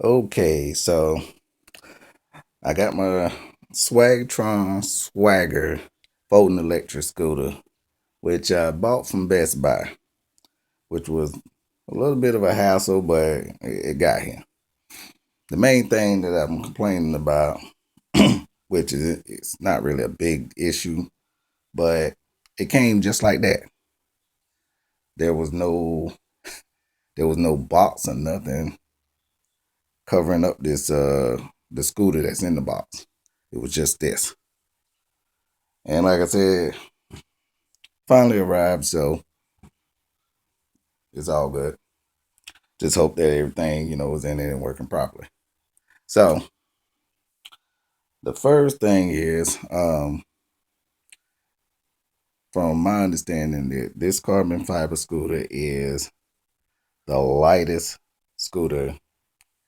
Okay, so I got my Swagtron Swagger folding electric scooter, which I bought from Best Buy, which was a little bit of a hassle, but it got here. The main thing that I'm complaining about, which is it's not really a big issue, but it came just like that. There was no there was no box or nothing covering up this the scooter that's in the box. It was just this. And like I said, finally arrived, so it's all good. Just hope that everything, is in it and working properly. So the first thing is, from my understanding, that this carbon fiber scooter is the scooter,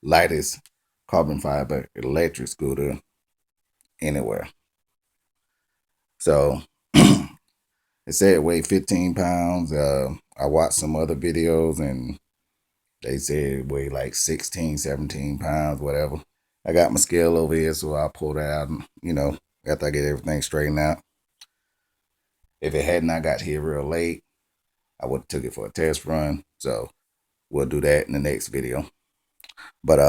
lightest carbon fiber electric scooter anywhere. So it said it weighed 15 pounds. I watched some other videos and they said it weighed like 16, 17 pounds, whatever. I got my scale over here, so I'll pull that out, and, after I get everything straightened out. If it had not got here real late, I would have took it for a test run. So we'll do that in the next video. But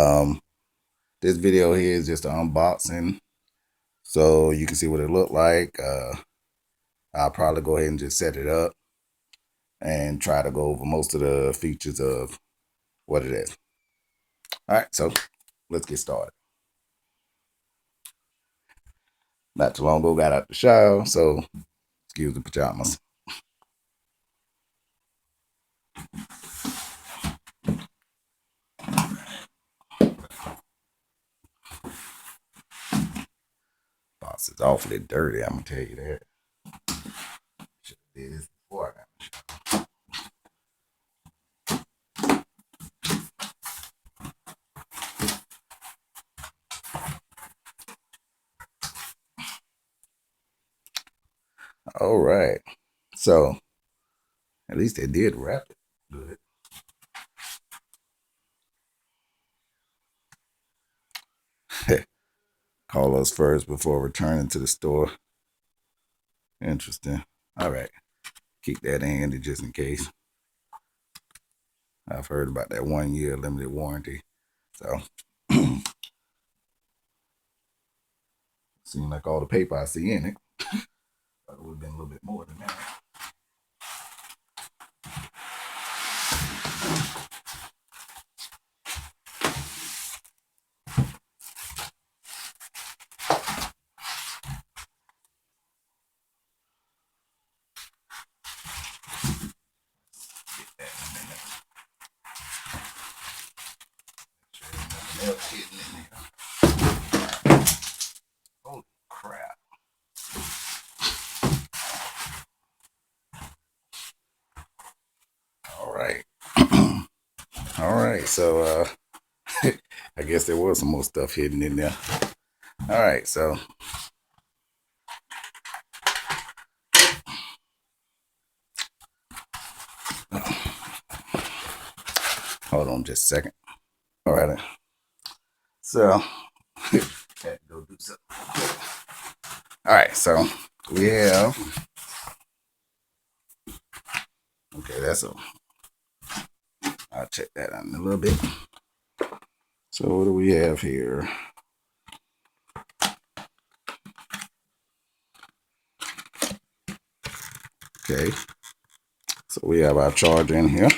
this video here is just an unboxing, so you can see what it looked like. I'll probably go ahead and just set it up and try to go over most of the features of what it is. All right, so let's get started. Not too long ago, got out the shower, so excuse the pajamas. Box is awfully dirty, I'm gonna tell you that. Should have did this before I got the shower. All right. So at least they did wrap it good. Call us first before returning to the store. Interesting. All right. Keep that handy just in case. I've heard about that 1 year limited warranty. So seems like all the paper I see in it. Thought it would have been a little bit more than that. Get that in a minute. Make sure there's nothing else hidden in there. Holy crap. All right. All right. So I guess there was some more stuff hidden in there. All right. So hold on just a second. All right. So had to go do something. All right. So we have. Okay, that's a. I'll check that out in a little bit. So what do we have here? Okay. So we have our charger in here.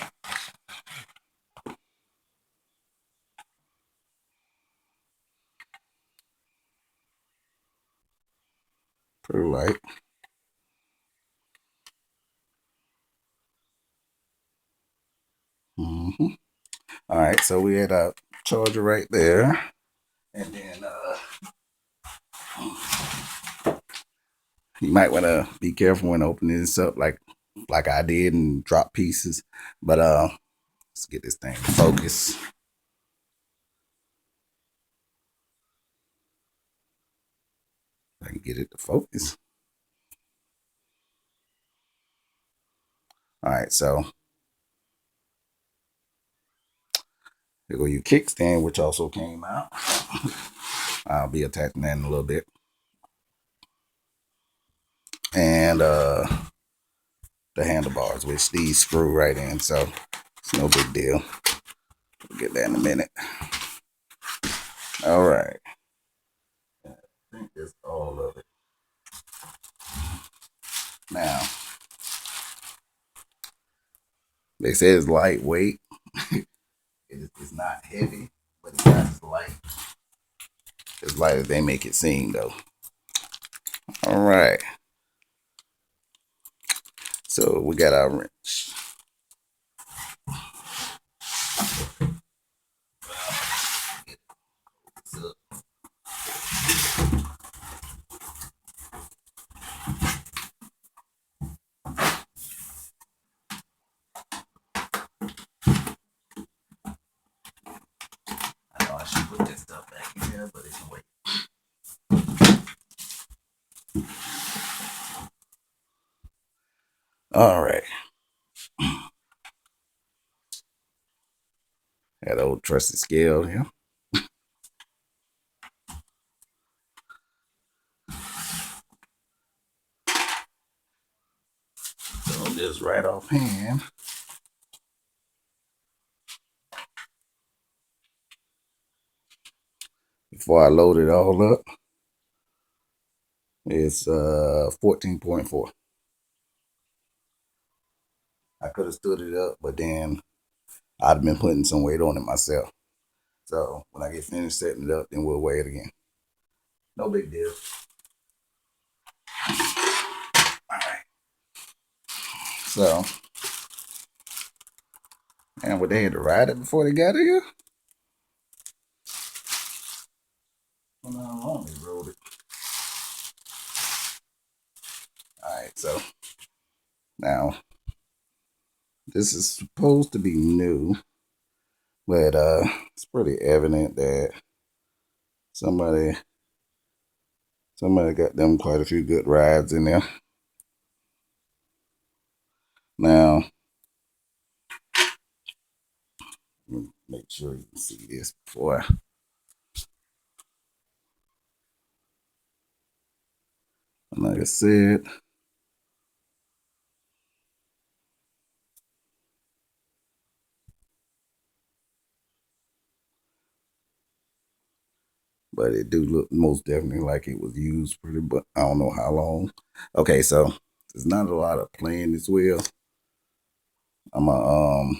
Pretty light. Mm-hmm. All right, so we had a charger right there. And then you might want to be careful when opening this up like I did and drop pieces. But let's get this thing to focus. I can get it to focus. All right, so Here go your kickstand, which also came out. I'll be attaching that in a little bit. And the handlebars, which these screw right in, so it's no big deal. We'll get that in a minute. All right. I think that's all of it. Now, they say it's lightweight. It's not heavy, but it's not light. As light as they make it seem, though. All right. So we got our wrench. I know I should put this stuff back in here, but it can wait. All right. That old trusty scale here. So just right offhand. Before I load it all up, it's 14.4. I could have stood it up, but then I'd have been putting some weight on it myself. So when I get finished setting it up, then we'll weigh it again. No big deal. All right. So, and what, they had to ride it before they got here? Well, how long they rode it? All right, so now this is supposed to be new, but it's pretty evident that somebody got them quite a few good rides in there. Now, make sure you can see this before. Like I said, but it do look most definitely like it was used pretty, but I don't know how long. Okay, so there's not a lot of playing this wheel. I'm gonna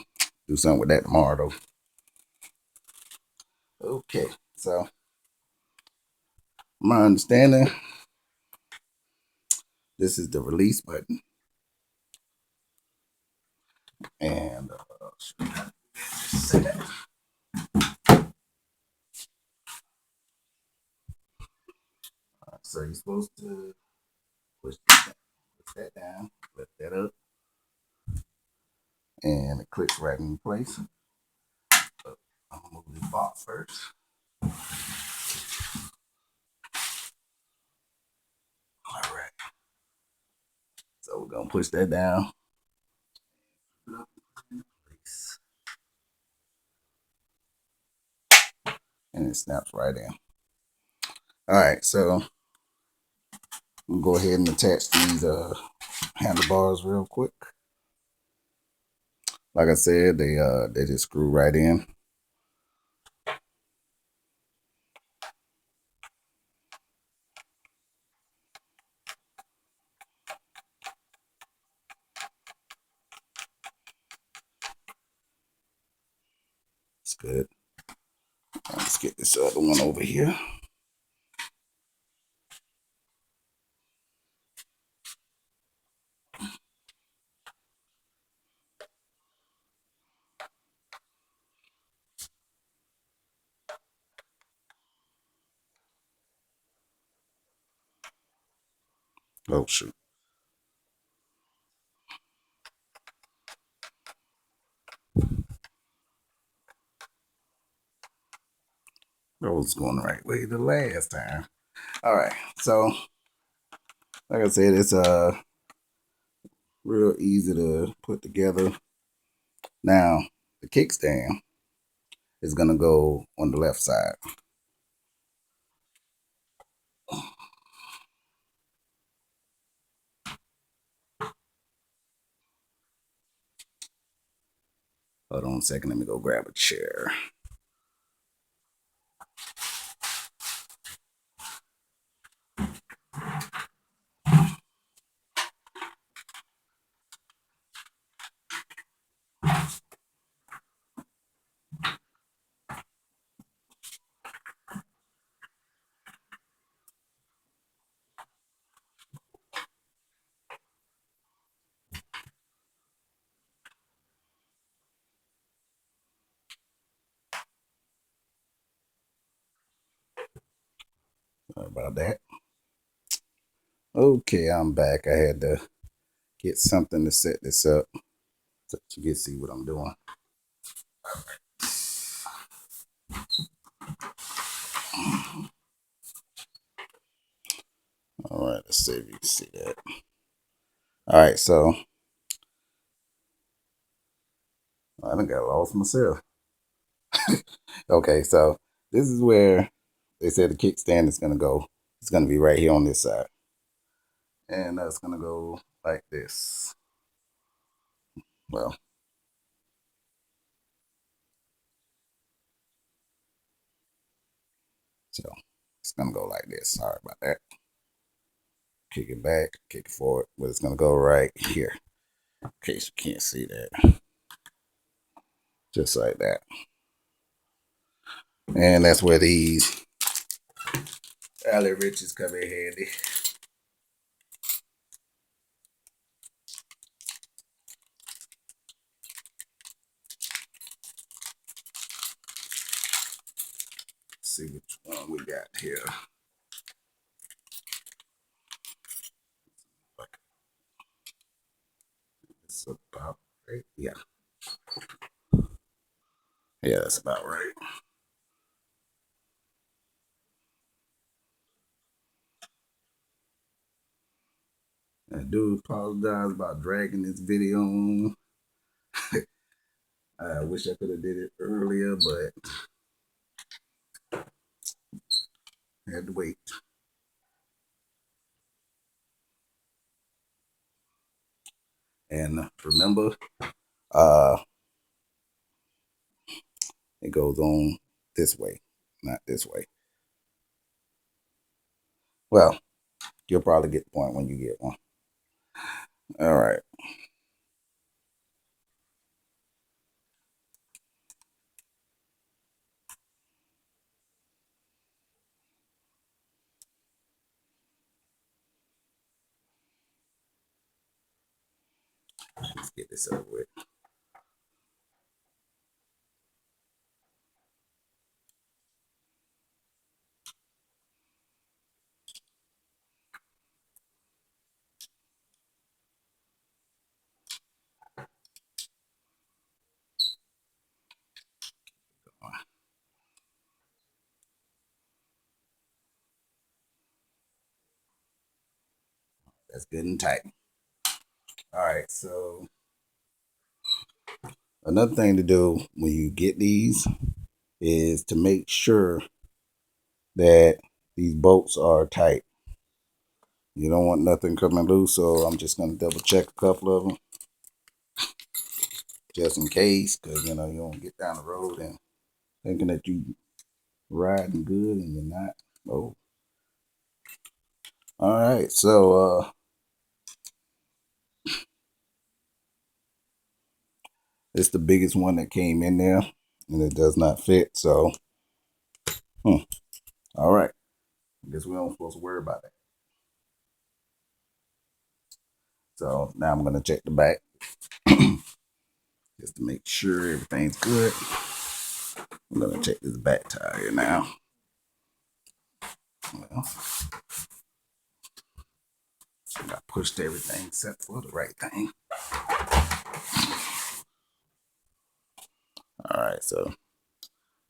do something with that tomorrow though. Okay, so my understanding, this is the release button, and so you're supposed to push that down, lift that up, and it clicks right in place. So I'm gonna move this box first. All right. So we're gonna push that down. And it snaps right in. All right, so we'll go ahead and attach these handlebars real quick. Like I said, they just screw right in. It's good. Let's get this other one over here. Oh shoot. That was going the right way the last time. All right, so like I said, it's real easy to put together. Now the kickstand, is gonna go on the left side. Hold on a second, let me go grab a chair. Sorry about that. Okay, I'm back. I had to get something to set this up so you can see what I'm doing. All right, let's see if you can see that. All right, so I think I lost myself. Okay, so this is where they said the kickstand is gonna go. It's gonna be right here on this side, and that's gonna go like this. Well, so it's gonna go like this. Sorry about that. Kick it back, kick it forward, but it's gonna go right here. In case you can't see that, just like that. And that's where these Allen wrenches come in handy. Let's see which one we got here. It's about right. Yeah, yeah, that's about right. I do apologize about dragging this video on. I wish I could have did it earlier, but I had to wait. And remember, uh, it goes on this way, not this way. Well, you'll probably get the point when you get one. All right. Let's get this over with. That's good and tight. All right. So another thing to do when you get these is to make sure that these bolts are tight. You don't want nothing coming loose, so I'm just gonna double check a couple of them just in case, because you know you don't get down the road and thinking that you riding good and you're not. Oh, all right. So it's the biggest one that came in there, and it does not fit. So, all right. I guess we don't supposed to worry about that. So now I'm gonna check the back just to make sure everything's good. I'm gonna check this back tire now. Well, I pushed everything except for the right thing. All right, so I'm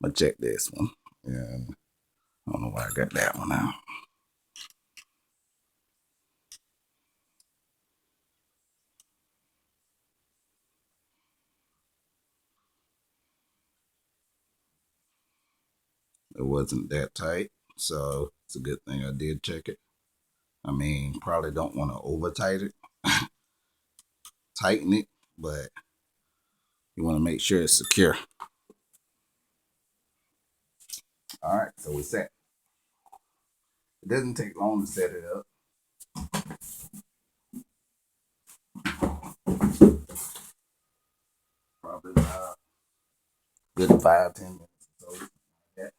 gonna check this one. And I don't know why I got that one out. It wasn't that tight, so it's a good thing I did check it. I mean, probably don't want to over tighten it, but you want to make sure it's secure. All right, so we set. It doesn't take long to set it up. Probably about good 5-10 minutes or so. Like that.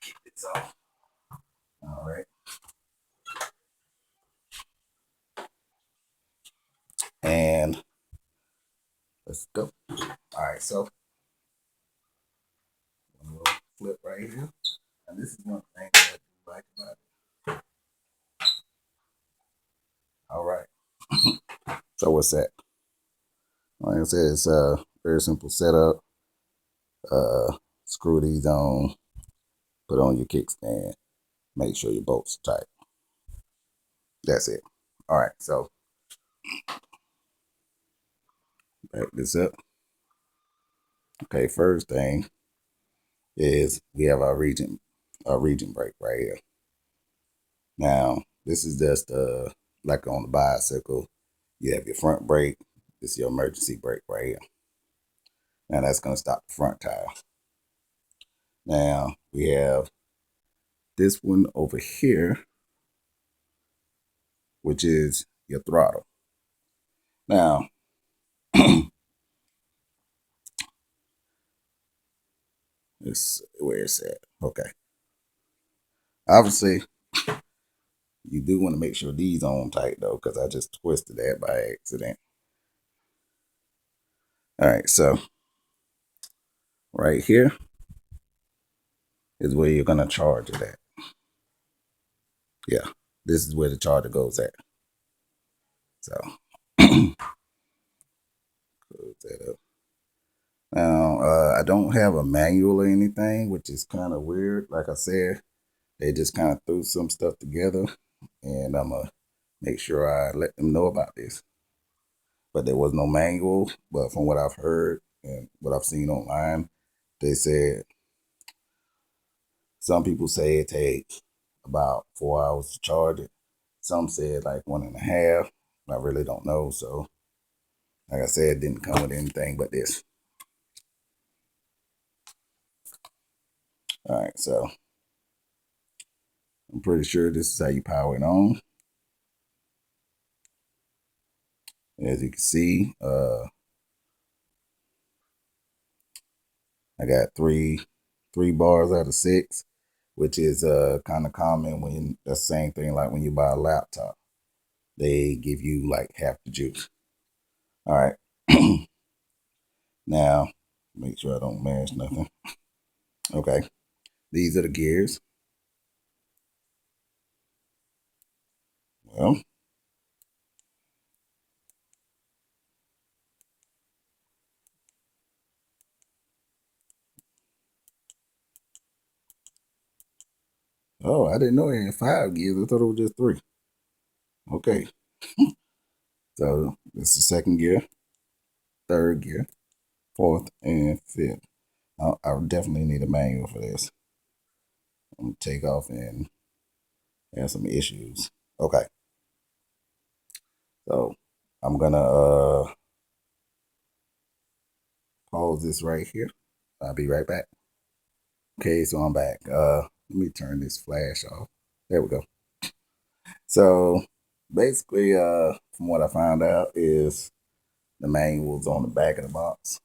Keep this off. All right. And let's go. All right, so we'll flip right here. And this is one thing that I do like about it. All right. So what's that? Like I said, it's a very simple setup. Screw these on, put on your kickstand, make sure your bolts are tight. That's it. All right, so back this up. Okay, first thing is we have our region brake right here. Now, this is just like on the bicycle, you have your front brake. This is your emergency brake right here. Now that's gonna stop the front tire. Now we have this one over here, which is your throttle. Now, this where it's at. Okay. Obviously, you do want to make sure these on tight though, because I just twisted that by accident. All right, so right here is where you're gonna charge it at. Yeah, this is where the charger goes at. So close that up. Now, I don't have a manual or anything, which is kind of weird. Like I said, they just kind of threw some stuff together, and I'm gonna make sure I let them know about this. But there was no manual. But from what I've heard and what I've seen online, they said some people say it takes about 4 hours to charge it. Some said like 1.5. I really don't know. So, like I said, it didn't come with anything but this. All right, so I'm pretty sure this is how you power it on. As you can see, I got three bars out of 6, which is kind of common when that's the same thing like when you buy a laptop. They give you like half the juice. All right. Now, make sure I don't mash nothing. Okay. These are the gears. Well, oh, I didn't know it had 5 gears. I thought it was just 3. Okay. So this is the second gear, third gear, fourth, and fifth. I definitely need a manual for this. I'm gonna take off and have some issues. Okay. So I'm gonna pause this right here. I'll be right back. Okay, so I'm back. Let me turn this flash off. There we go. So basically, from what I found out is the manual's on the back of the box.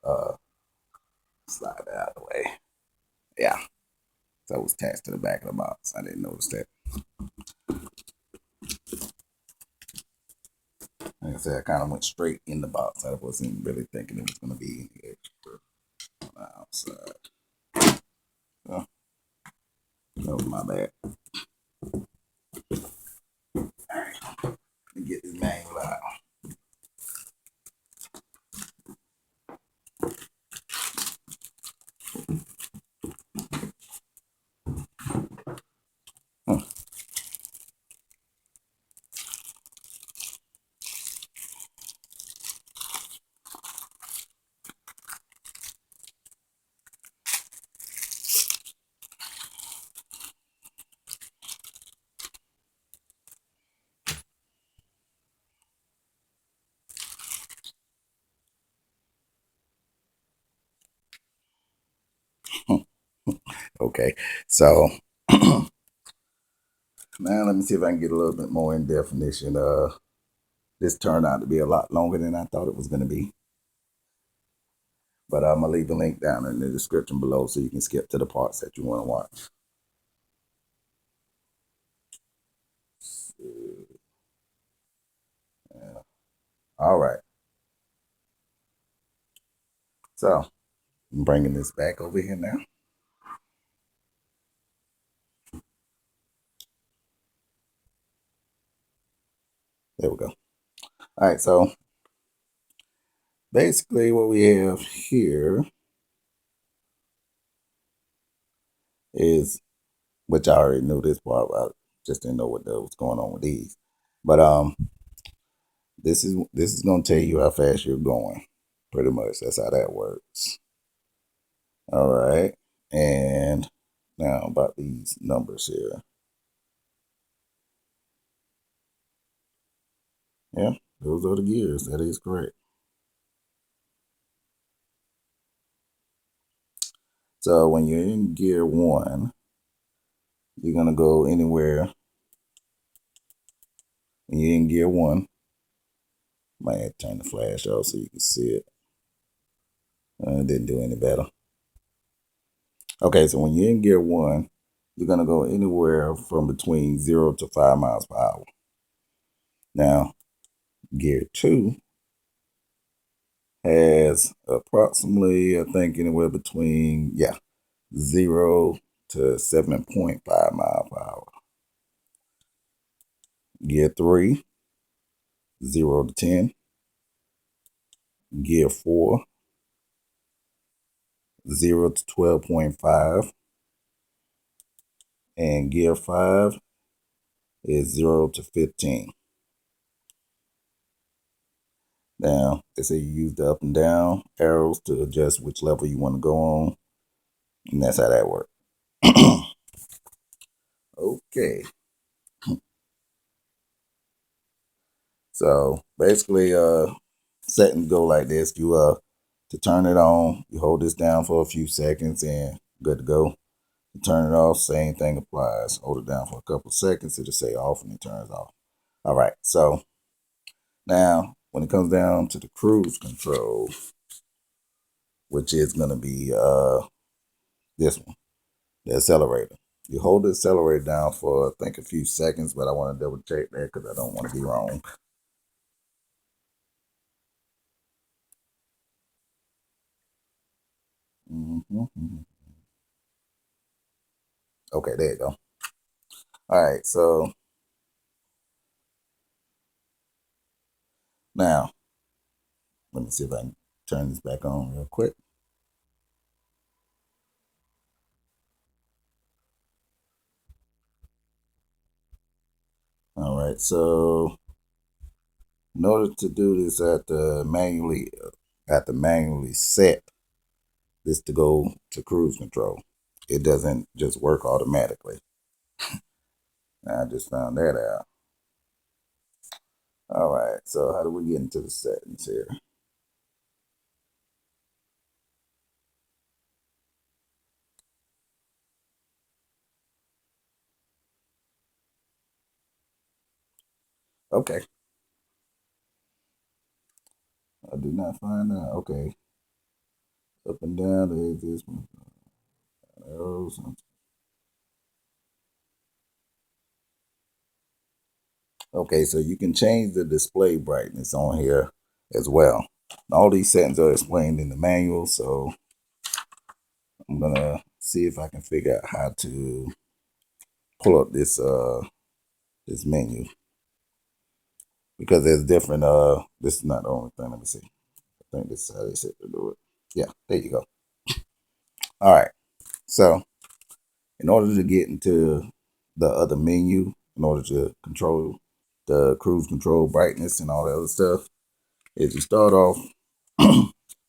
uh, Slide that out of the way. Yeah. So it was attached to the back of the box. I didn't notice that. Like I said, I kind of went straight in the box. I wasn't really thinking it was going to be any extra on the outside. So, that was my bad. All right. Let me get this manual out. Huh. Okay, so now let me see if I can get a little bit more in definition. This turned out to be a lot longer than I thought it was going to be, but I'm gonna leave a link down in the description below so you can skip to the parts that you want to watch. All right, so I'm bringing this back over here now. There we go. All right, so basically what we have here is, which I already knew this part, I just didn't know what was going on with these. But this is gonna tell you how fast you're going. Pretty much, that's how that works. All right, and now about these numbers here. Yeah, those are the gears. That is correct. So when you're in gear one, you're gonna go anywhere. When you're in gear one, might have to turn the flash off so you can see it. Didn't do any better. Okay, so when you're in gear one, you're gonna go anywhere from between 0 to 5 miles per hour. Now, gear two has approximately, I think, anywhere between 0 to 7.5 miles per hour. Gear three, 0 to 10. Gear four, 0 to 12.5. And gear five is 0 to 15. Now, they say you use the up and down arrows to adjust which level you want to go on. And that's how that works. Okay. So basically, settings go like this. You to turn it on, you hold this down for a few seconds and good to go. To turn it off, same thing applies. Hold it down for a couple of seconds, it'll say off and it turns off. All right, so now when it comes down to the cruise control, which is gonna be this one, the accelerator. You hold the accelerator down for I think a few seconds, but I want to double check that because I don't want to be wrong. Mm-hmm. Okay, there you go. All right, so now let me see if I can turn this back on real quick. All right, so in order to do this, I have to manually set this to go to cruise control. It doesn't just work automatically. Now, I just found that out. All right, so how do we get into the settings here? Okay, I did not find out. Okay, up and down, there's this one. Arrows. Okay, so you can change the display brightness on here as well. All these settings are explained in the manual, so I'm gonna see if I can figure out how to pull up this menu because there's different this is not the only thing. Let me see. I think this is how they said to do it. Yeah, there you go. All right. So in order to get into the other menu, in order to control the cruise control brightness and all that other stuff, is you start off,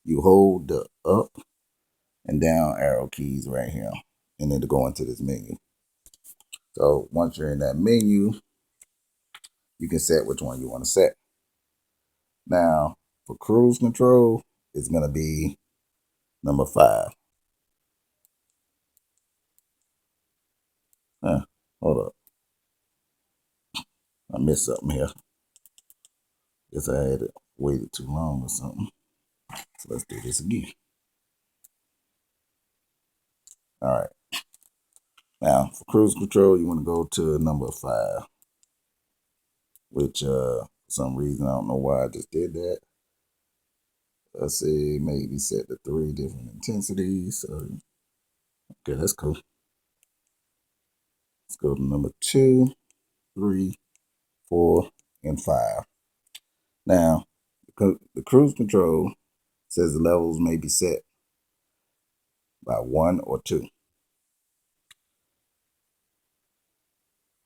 you hold the up and down arrow keys right here, and then to go into this menu. So once you're in that menu, you can set which one you want to set. Now, for cruise control, it's going to be number 5. Hold up. I missed something here. Guess I had it waited too long or something. So let's do this again. All right. Now for cruise control, you want to go to number 5, which for some reason I don't know why I just did that. Let's say maybe set the 3 different intensities. So okay, that's cool. Let's go to number 2, 3, 4, and 5. Now the cruise control says the levels may be set by 1 or 2.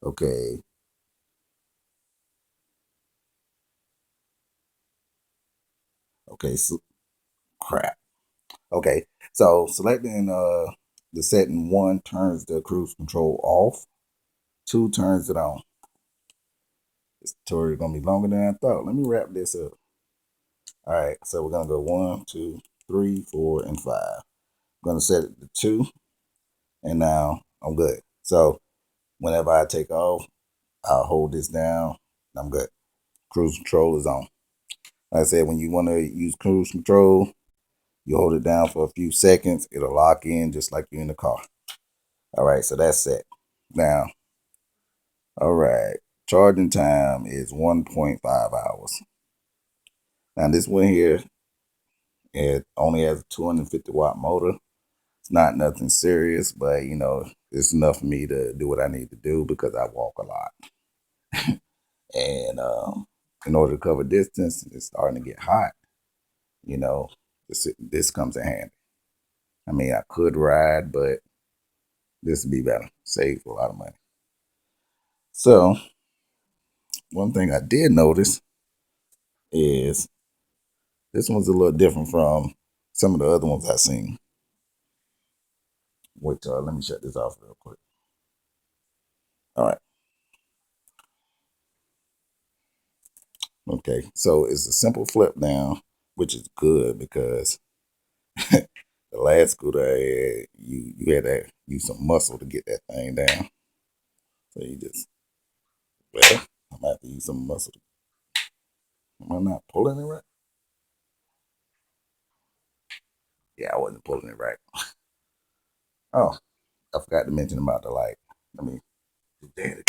Okay. Okay. So crap. Okay. So selecting the setting 1 turns the cruise control off. 2 turns it on. This tutorial is gonna be longer than I thought. Let me wrap this up. All right. So we're gonna go 1, 2, 3, 4, and 5. I'm gonna set it to 2, and now I'm good. So whenever I take off, I'll hold this down. I'm good. Cruise control is on. Like I said, when you want to use cruise control, you hold it down for a few seconds. It'll lock in just like you're in the car. All right, so that's set. Now, all right, charging time is 1.5 hours. Now, this one here, it only has a 250-watt motor. It's not nothing serious, but it's enough for me to do what I need to do because I walk a lot. And in order to cover distance, it's starting to get hot. You know, this comes in handy. I mean, I could ride, but this would be better. Save a lot of money. So, one thing I did notice is this one's a little different from some of the other ones I've seen. Which, let me shut this off real quick. All right. Okay. So, it's a simple flip down, which is good because the last scooter I had, you had to use some muscle to get that thing down. So, you just, well, I'm going to have to use some muscle. Am I not pulling it right? Yeah, I wasn't pulling it right. Oh, I forgot to mention about the light. Let me do that again.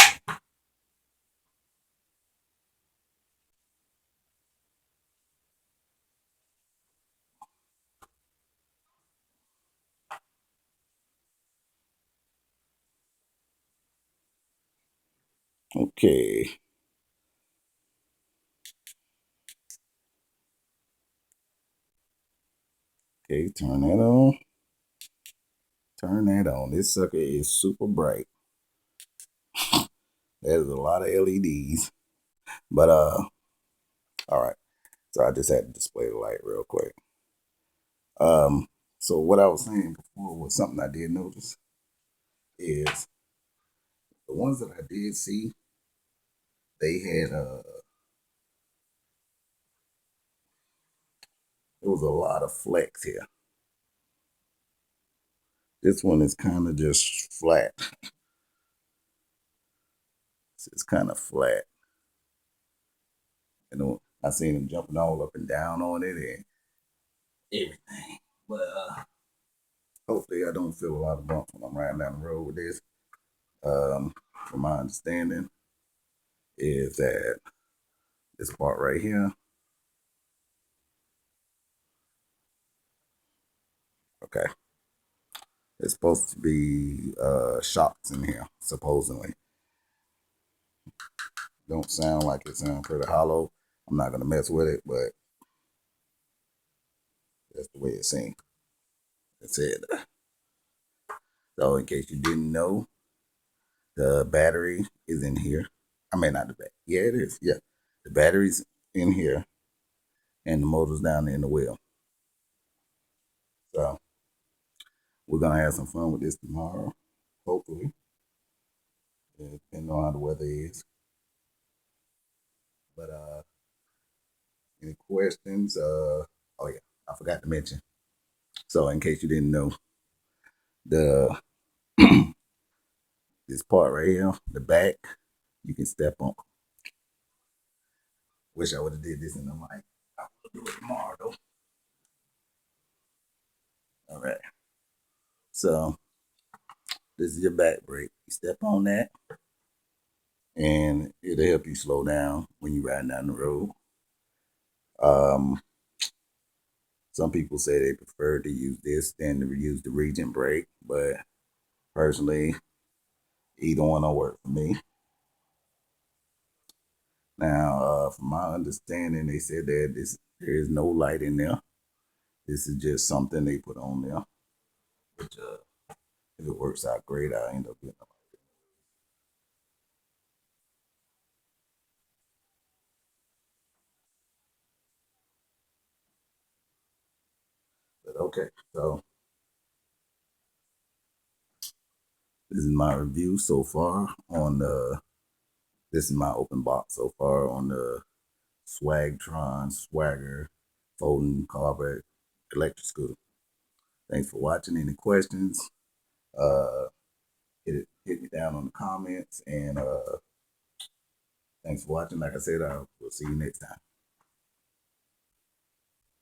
Okay. Okay, turn that on. Turn that on. This sucker is super bright. There's a lot of LEDs. But all right. So I just had to display the light real quick. Um, so what I was saying before was something I did notice is the ones that I did see, they had there was a lot of flex here. This one is kind of just flat. It's kind of flat. I seen them jumping all up and down on it and everything. But hopefully I don't feel a lot of bumps when I'm riding down the road with this. From my understanding, is that this part right here. Okay. It's supposed to be shocks in here, supposedly. Don't sound like it sounds pretty hollow. I'm not gonna mess with it, but that's the way it seems. It said. So in case you didn't know, the battery is in here. I mean not the back. Yeah, it is. Yeah. The battery's in here and the motor's down in the wheel. So we're gonna have some fun with this tomorrow, hopefully. Depending on how the weather is. But any questions? Oh yeah, I forgot to mention. So in case you didn't know, the This part right here, the back, you can step on. Wish I would have did this in the mic. I'll do it tomorrow though. All right. So this is your back brake. You step on that, and it'll help you slow down when you're riding down the road. Um, some people say they prefer to use this than to use the Regent brake, but personally, either one will work for me. Now, from my understanding, they said that there is no light in there. This is just something they put on there, which if it works out great, I'll end up getting a light. But okay, so this is my review so far on the. This is my open box so far on the Swagtron Swagger folding carpet electric scooter. Thanks for watching. Any questions? Uh, hit me down on the comments, and thanks for watching. Like I said, I will see you next time.